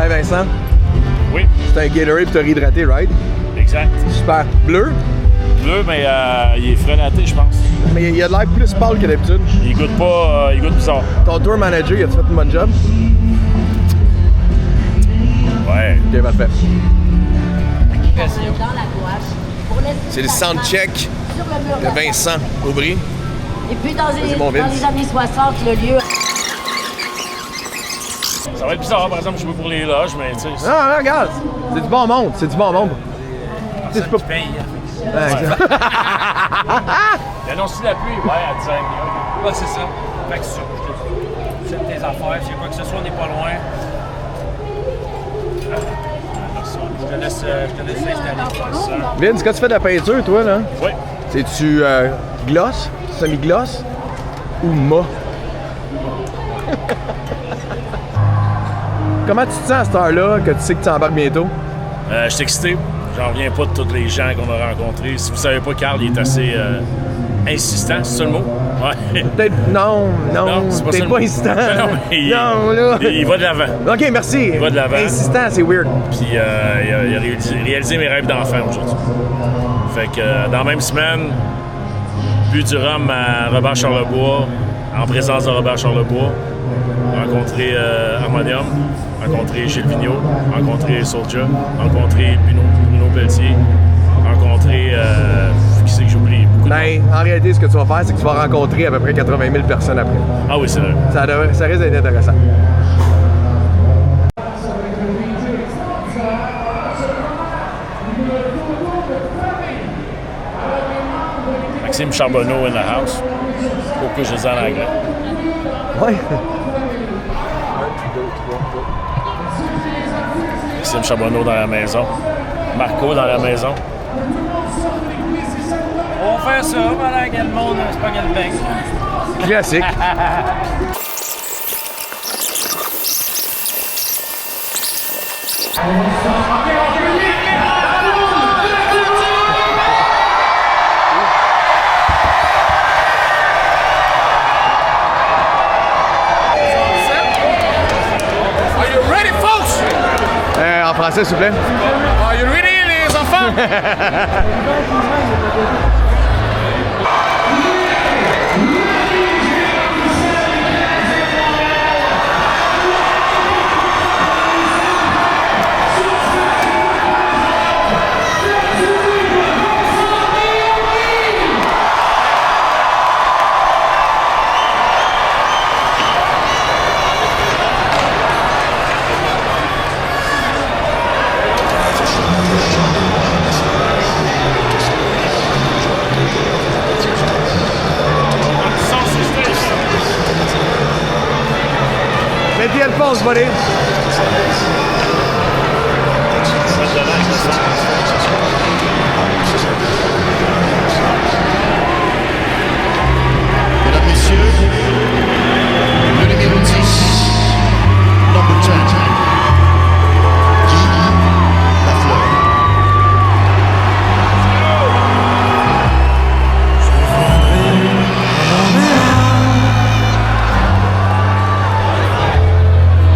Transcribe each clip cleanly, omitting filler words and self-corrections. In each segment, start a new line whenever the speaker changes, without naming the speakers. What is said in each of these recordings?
Hey Vincent,
Oui,
c'est un Gatorade pour te réhydrater, right?
exact.
Super. Bleu,
Bleu, mais il est freinaté, je pense.
mais il a de l'air plus pâle que d'habitude.
Il goûte pas, il goûte bizarre.
Ton tour manager, il a-tu fait une bonne job?
Ouais.
Ok, parfait.
Dans la gouache.
C'est le soundcheck
Sur le mur
de Vincent Aubry.
Et puis dans les
mon Vince.
années 60, le lieu.
Ça va être bizarre, par exemple, je veux pour les loges, mais tu sais.
Non, non, regarde, c'est du bon monde, c'est du bon monde. Tu sais, c'est pas...
paye.
Ouais,
Il annonce la pluie? Ouais, à 10 h.
Ouais, c'est ça. Fait que ça, je te dis, c'est tes affaires, s'il y a quoi que ce soit, on n'est pas loin. Je te laisse installer.
Vince, quand tu fais de la peinture, toi, là,
Oui.
c'est-tu gloss, semi-gloss ou mat? Comment tu te sens à cette heure-là que tu sais que tu embarques bientôt?
Je suis excité. J'en reviens pas de tous les gens qu'on a rencontrés. Si vous savez pas, Carl, il est assez insistant, c'est ça le mot? Ouais.
Peut-être... Non,
c'est
peut-être
ça le
pas
mot.
insistant.
Non, mais
Non, là.
il va de l'avant.
OK, merci.
va de l'avant.
Insistant, c'est weird.
Puis il a réalisé mes rêves d'enfant aujourd'hui. Fait que dans la même semaine, bu du rhum à Robert Charlebois, en présence de Robert Charlebois, rencontré Harmonium, rencontré Gilles Vigneault, rencontré Soulja, rencontré Bruno Pelletier, rencontré... qui c'est que j'oublie? Beaucoup de
Ben, en réalité, ce que tu vas faire, c'est que tu vas rencontrer à peu près 80 000 personnes après.
monde. Ah oui, c'est vrai.
Ça risque d'être intéressant.
Maxime Charbonneau in the house. Pourquoi je dis en anglais?
Ouais.
Maxime Charbonneau dans la maison. Marco dans la maison.
On va faire ça pendant que le monde se pogne le bec.
Classique.
Are you ready, folks?
En français, s'il vous plaît.
Are you ready, les enfants?
Mets-y Alphonse, buddy.
Mesdames, Messieurs, le numéro 10, number 10, Guy Lafleur.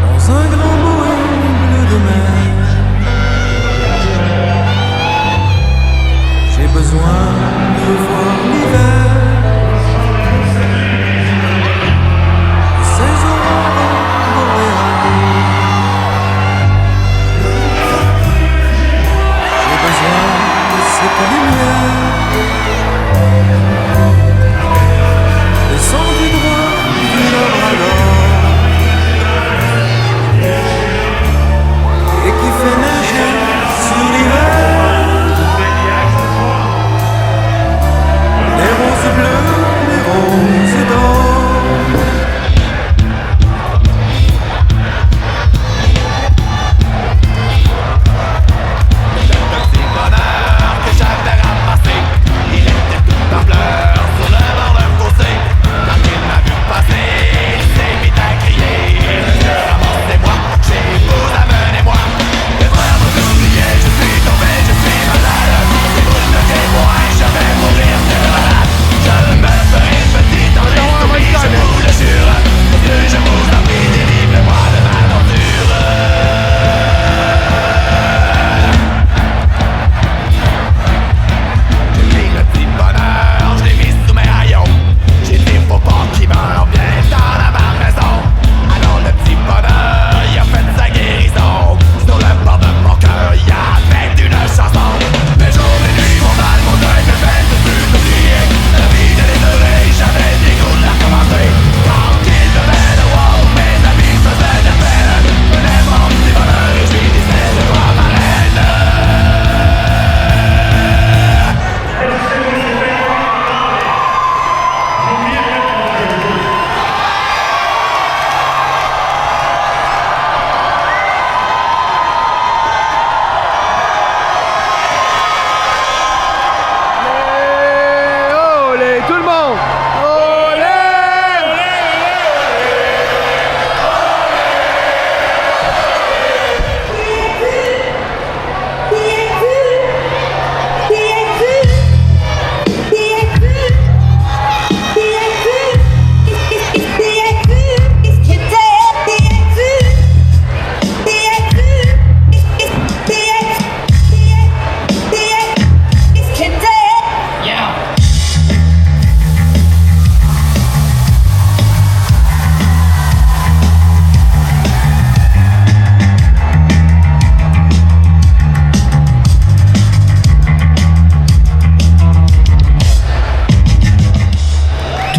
Dans un grand bohème bleu de mer,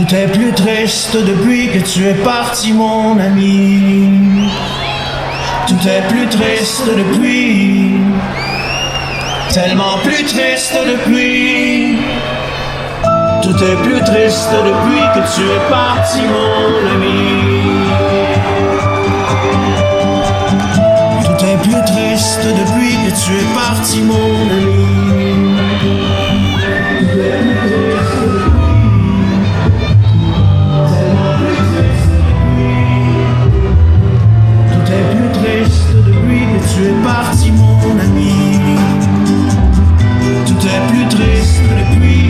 Tout est plus triste depuis que tu es parti, mon ami. Tout est plus triste depuis, tellement plus triste depuis. Tout est plus triste depuis que tu es parti, mon ami. Tout est plus triste depuis que tu es parti, mon ami. Tout est plus triste depuis que tu es parti, mon ami. Tout est plus triste depuis.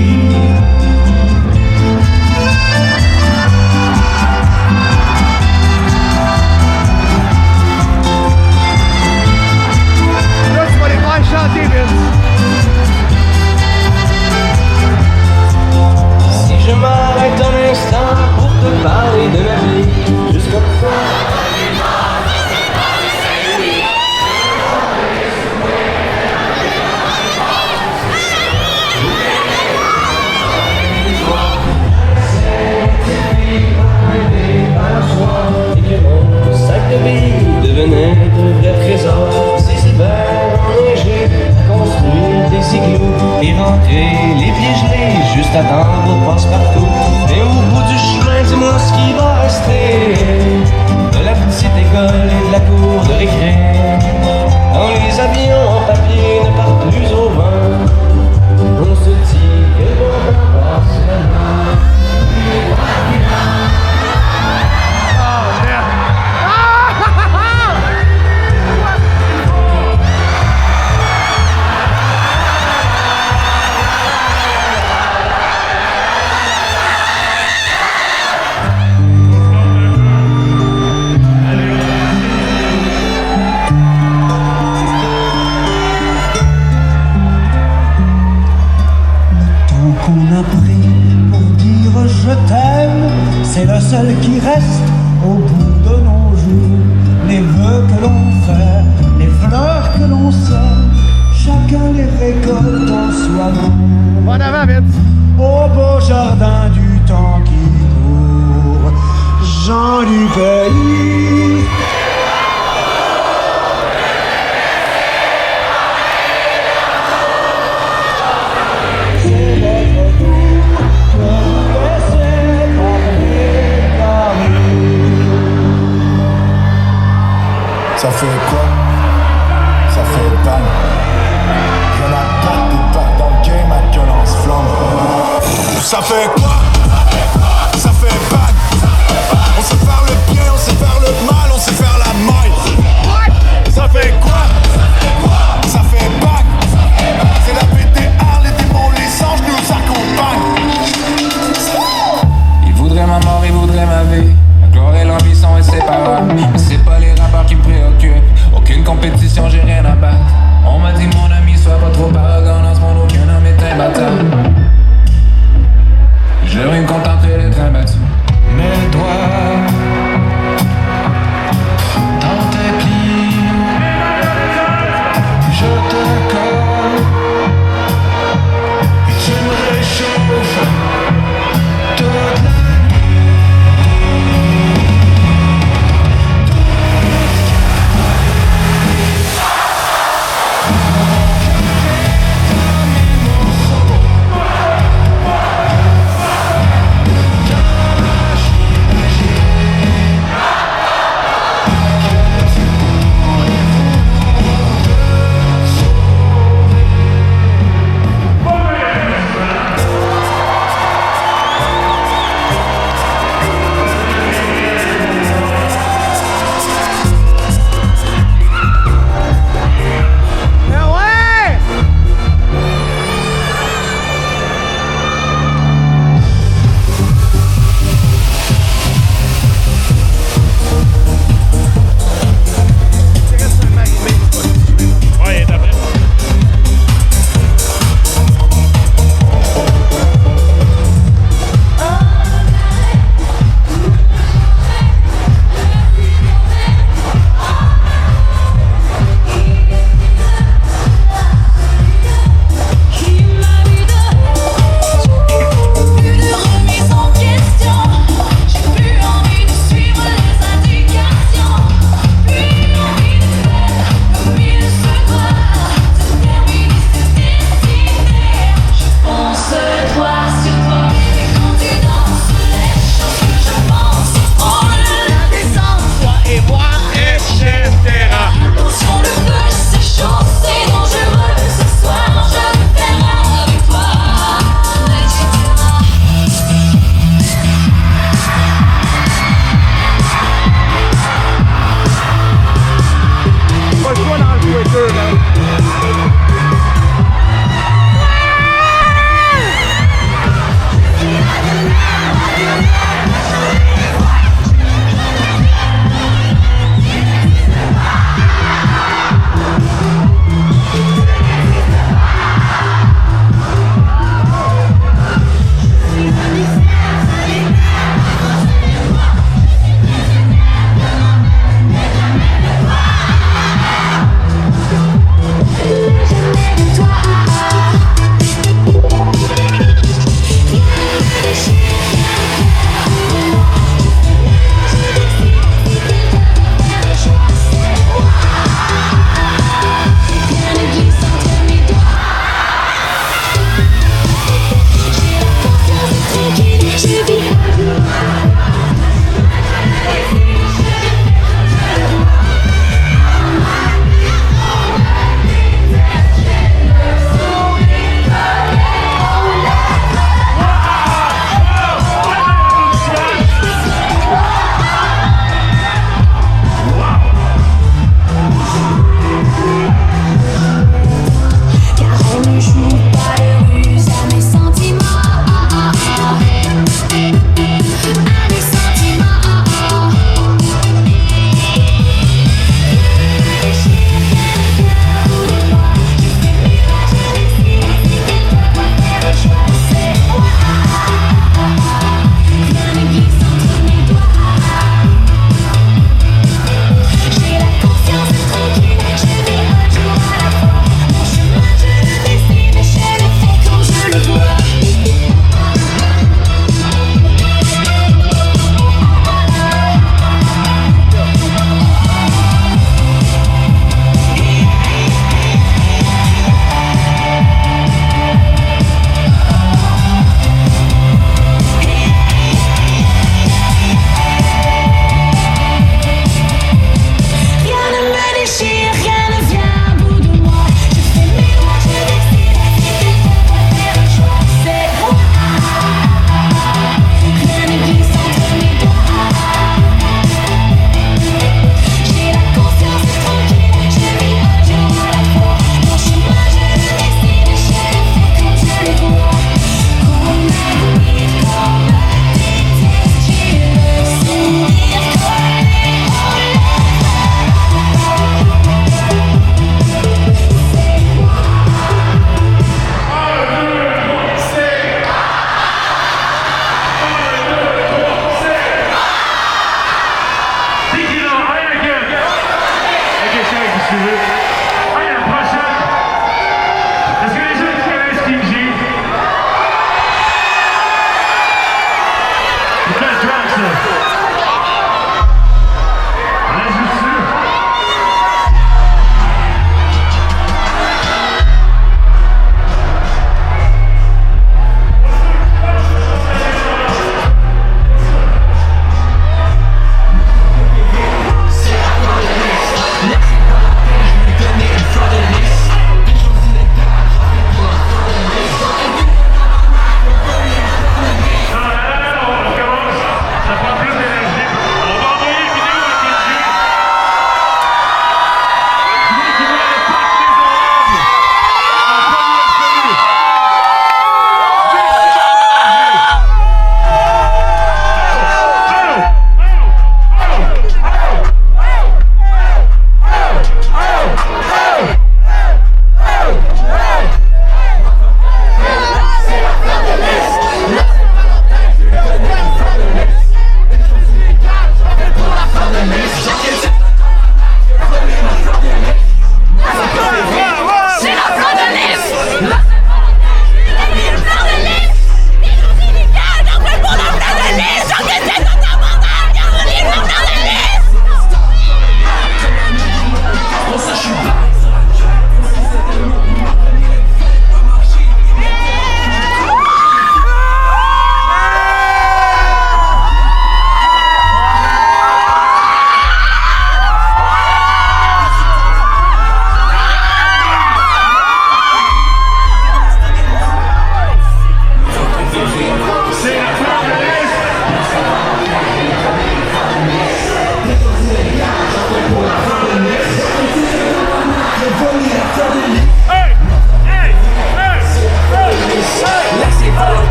Là, tu vas les faire chanter, Vince.
Si je m'arrête un instant pour te parler de ma vie, jusqu'à ça. Devenait un vrai trésor. Ces hivers enneigés, à construire des igloos et rentrer les pieds gelés, juste attendre au passe-partout. Et au bout du chemin, dis-moi ce qui va rester de la petite école et de la cour de récré. Quand les avions en papier ne partent plus au vent, on se dit que le bon temps passe maintenant.
C'est le seul qui reste au bout de nos jours. Les vœux que l'on fait, les fleurs que l'on sème, chacun les récolte en soi-même.
En avant, Vince.
Au beau jardin du temps qui court, gens du pays.
Ça fait quoi? Ça fait bang. Y'en a pas de bac dans le game à que l'on se flamme. Ça fait quoi? Ça fait bang. On sait faire le bien, on sait faire le mal, on sait faire la maille. Ça fait quoi? Ça fait bang. C'est la PTR, les démons, les anges nous accompagnent.
Il voudrait ma mort, il voudrait ma vie. La gloire et l'envie sont inséparables. Mais c'est pas les rapports qui me préoccupent. Aucune compétition, j'ai rien à battre. On m'a dit mon ami, sois pas trop arrogant. Dans ce monde, aucun homme est imbattable. Je vais me contenter d'être imbattu. Mais toi, dans ta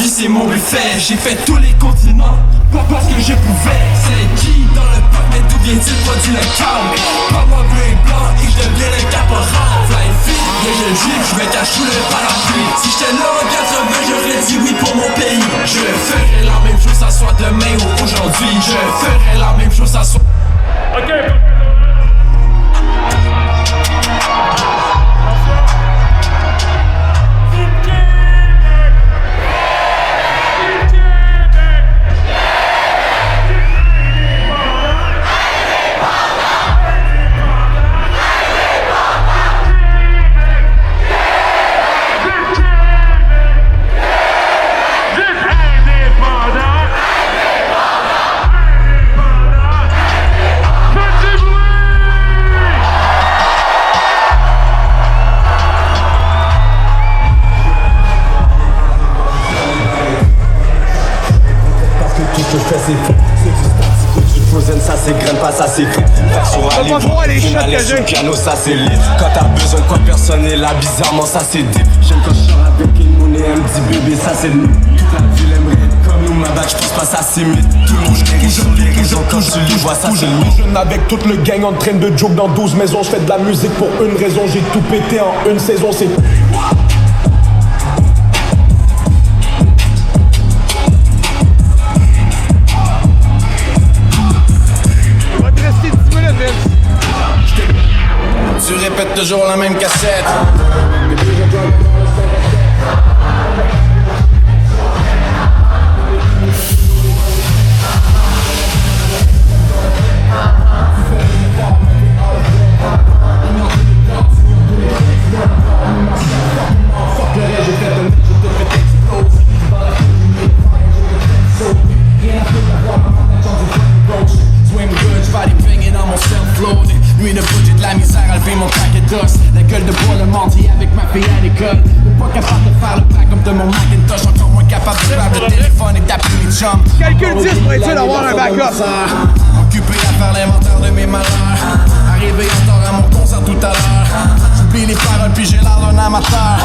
vie c'est mon buffet. J'ai fait tous les continents, pas parce que je pouvais. C'est qui dans le pop, mais d'où vient-il produit le calme? Pas moi bleu et blanc et je deviens le caporal. Fly fit, mais je juge, je vais cacher le parapluie. Si j'étais là en 80, j'aurais dit oui pour mon pays. Je ferais la même chose, ça soit demain ou aujourd'hui. Je ferais la même chose, ça soit...
OK.
Ça c'est graine, pas ça c'est fou. Faire sur un livre, sur le piano, ça c'est lit. Quand t'as besoin de quoi personne est là, bizarrement ça c'est deep. J'aime quand je sors avec une monnaie, elle me dit bébé, ça c'est nous. Toute la ville aimerait être comme nous, ma bague, j'pense pas ça c'est mythe. Tout le monde guérit sur les réseaux, quand tu les vois, ça c'est le mythe.
Jeune avec toute le gang en train de joke dans 12 maisons. Je fais de la musique pour une raison, j'ai tout pété en une saison, c'est...
Tu répètes toujours la même cassette. Lui le budget de la misère a levé mon paquet d'os. La gueule de bois, le mendier avec ma fille à l'école. Pas capable de faire le backup de mon Macintosh. Encore moins capable de faire le téléphone et d'appeler mes chums.
Calcul 10 pour être d'avoir un backup.
Occupé à faire l'inventaire de mes malheurs. Arrivé en tort à mon concert tout à l'heure. J'oublie les paroles puis j'ai l'air d'un amateur.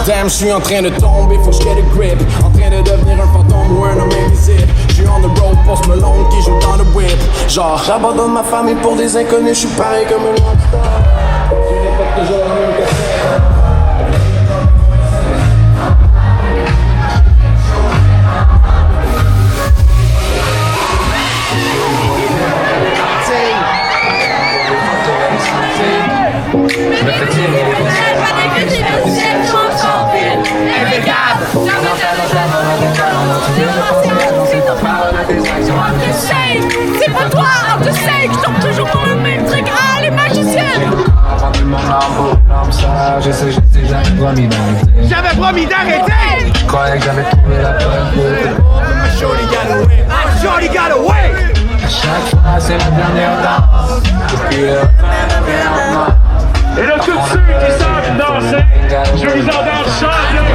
Damn, j'suis en train de tomber, faut que j'get a grip. En train de devenir un fantôme ou un homme invisible. J'suis on the road, Post Malone qui joue dans le whip. Genre, j'abandonne ma famille pour des inconnus, j'suis pareil comme un rockstar. Tu répètes toujours la même cassette.
C'est pas toi, je sais que je tombe toujours dans le même truc. Ah, les magiciennes!
J'avais promis d'arrêter!
Je croyais que j'avais trouvé la bonne beauté.
Shorty got away! Shorty got away!
À chaque fois, c'est la dernière danse. Depuis le
Et là, tous ceux qui savent danser, je vous entends chanter.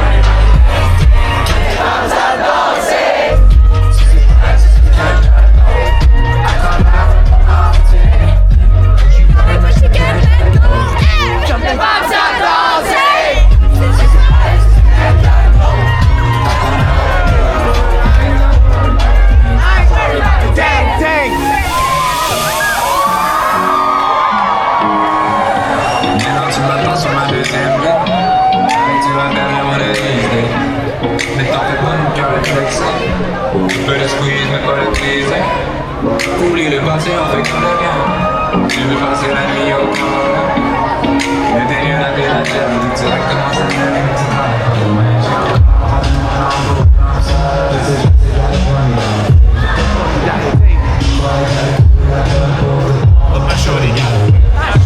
Oublie le passé, on fait comme le bien. Je veux passer la nuit au Canada. Le délire la vie, la terre, tout directement ça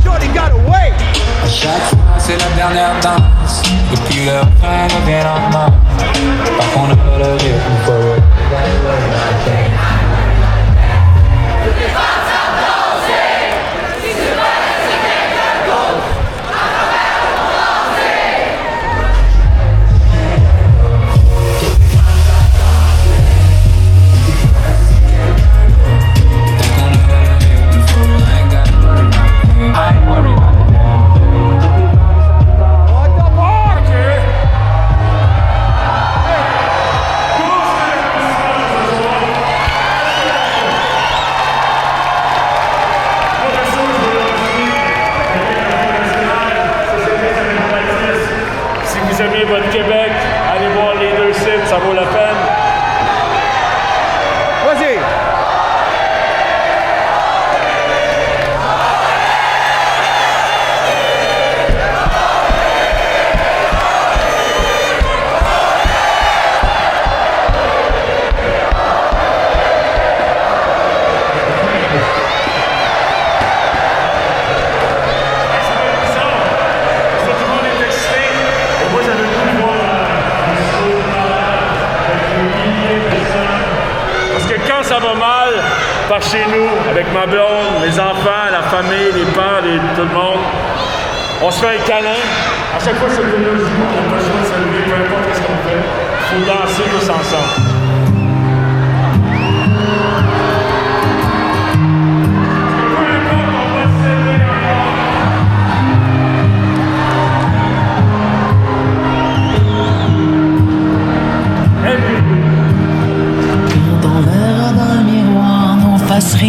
Shorty got away!
À chaque fois, c'est la dernière danse. Depuis le refrain devient en main. Par contre, on a le rythme pour eux.
ça vaut la peine.
Vas-y!
Ça va mal par chez nous, avec ma blonde, mes enfants, la famille, les pères, tout le monde. On se fait un câlin. À chaque fois que ça nous dit, on n'a pas le choix de se lever, peu importe ce qu'on fait. Il faut danser tous ensemble.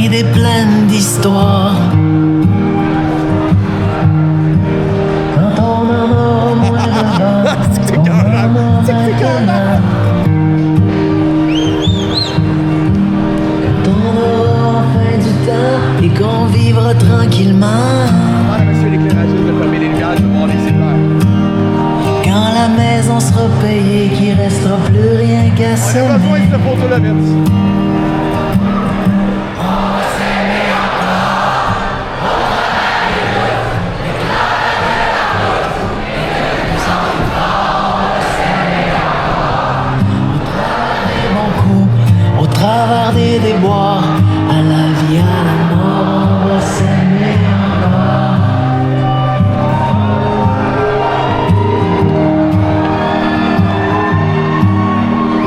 Des pleines d'histoires. Quand on en a moins de
c'est carrément.
Quand on aura enfin du temps et qu'on vivra tranquillement.
Ah, monsieur l'éclairagiste de fermer les lumières, je vais voir les cellulaires.
Quand la maison sera payée, qu'il restera plus rien qu'à
On a besoin de cette photo-là, Vince.
Au travers des déboires, à la vie, à la mort, on va s'aimer encore.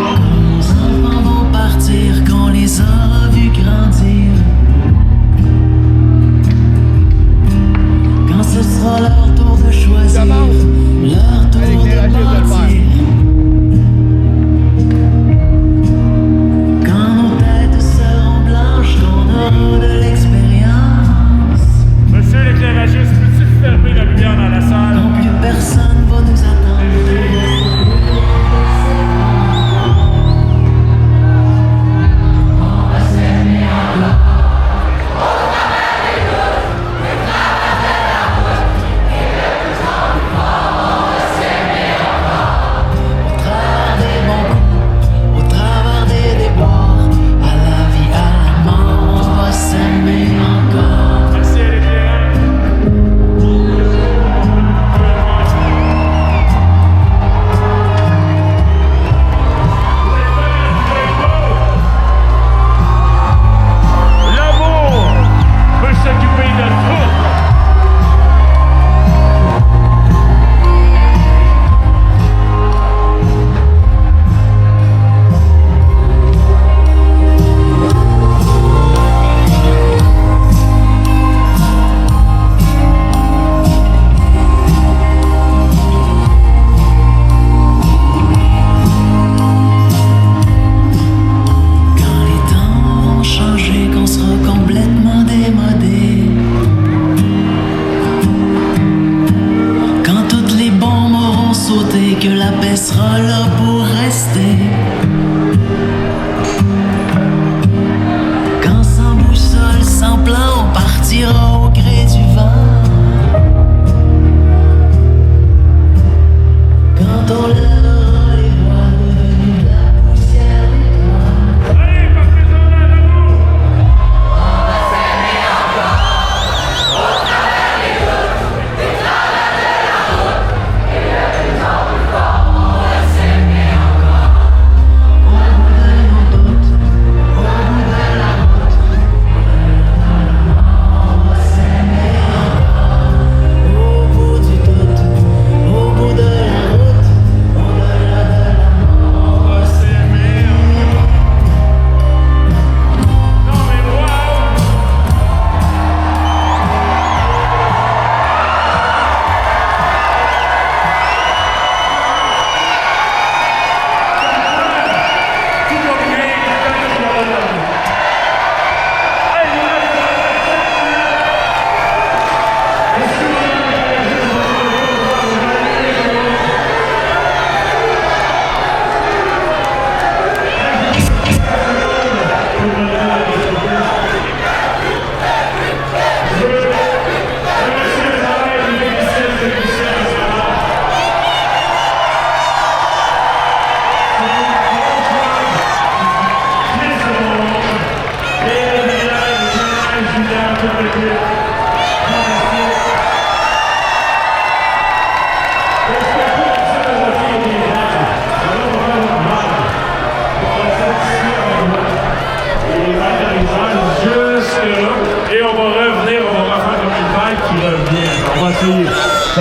Quand nos enfants vont partir,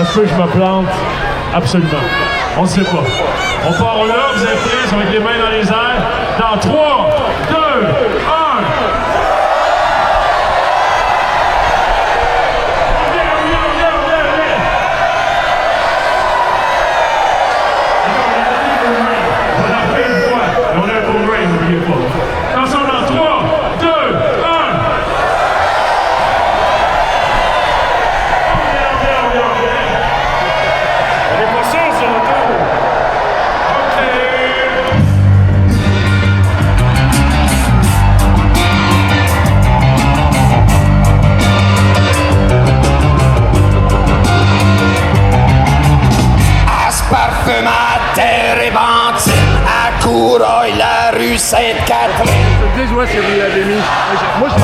se peut que je me plante? Absolument. On ne sait pas. On part là, vous êtes prêts avec les mains dans les airs. Dans 3, 2, 1. Attention dans 3, 2, 1. On est pas sûr sur le tour. OK.
Parfume à terre et bantine, à Coureuil, la rue Sainte-Catherine.
Je te dis, ouais, c'est vous l'avez mis. Moi, je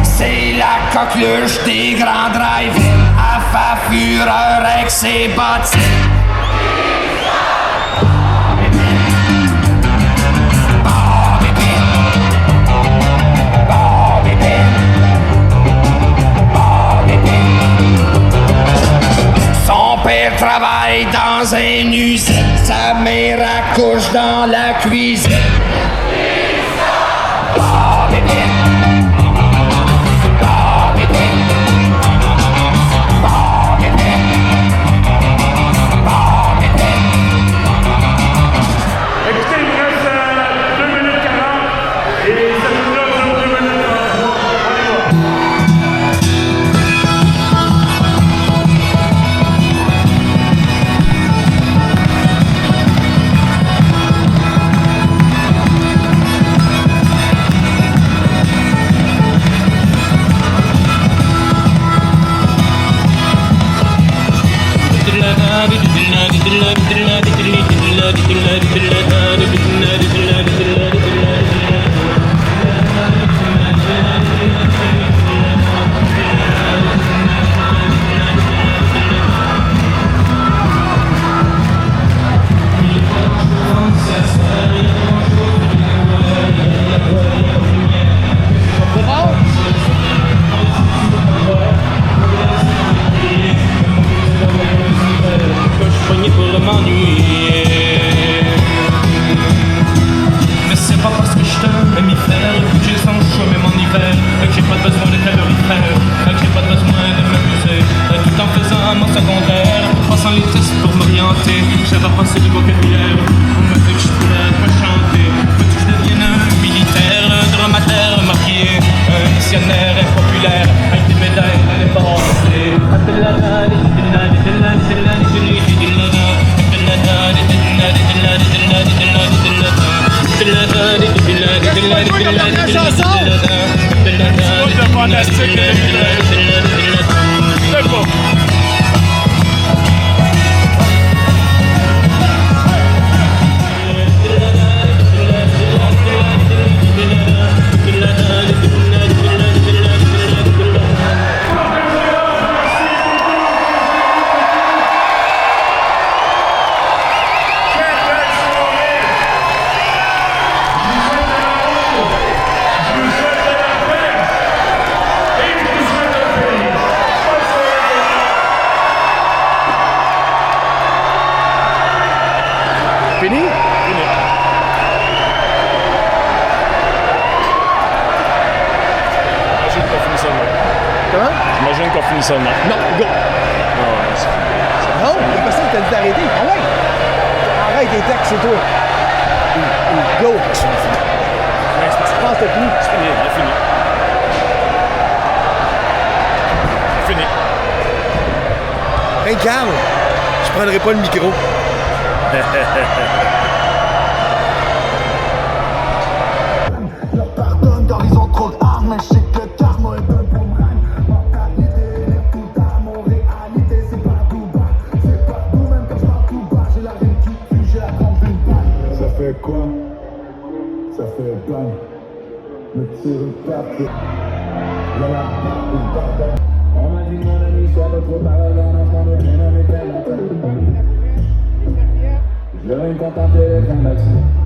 c'est la coqueluche des grands drive-in, à Fafureur avec ses bottines. Son père travaille dans une usine, sa mère accouche dans la cuisine.
Écoutez, il me reste 2 minutes 40 et ça nous donne 2 minutes 33. On y va.
Pour m'ennuyer. Mais c'est pas parce que je suis un mammifère que j'ai sans chaud même en hiver, que j'ai pas besoin de calorifère, que j'ai pas besoin de m'amuser, tout en faisant mon secondaire, passant les tests pour m'orienter. J'avais passé du vocabulaire, on m'a dit que je pourrais pas chanter. Veux-tu que je devienne un militaire, un dromadaire marié, un missionnaire impopulaire, avec des médailles dans les bords.
Fini? Comment?
J'imagine qu'on finit ça de même.
Non, go! Non, la personne t'a dit d'arrêter. Ah ouais? Arrête les textes, c'est toi. Go! Je pense que t'as fini.
C'est fini, il est fini. C'est fini.
Hey, calme! Je prendrai pas le micro.
Pardonne car ils ont trop d'armes, mais je sais que le karma est un boomerang. Mentalité, les tout à mon réalité, c'est pas tout bas. C'est pas tout, même quand je parle tout bas. J'ai la rime qui tue, j'ai la trompe d'une balle. Ça fait quoi? Ça fait bang. Me tire une tape. Y'a la barre ou bordel. On m'a dit mon ami, sois pas trop parlant, en ce moment, rien avec elle. Je
Je vais me contenter d'être un bâtiment.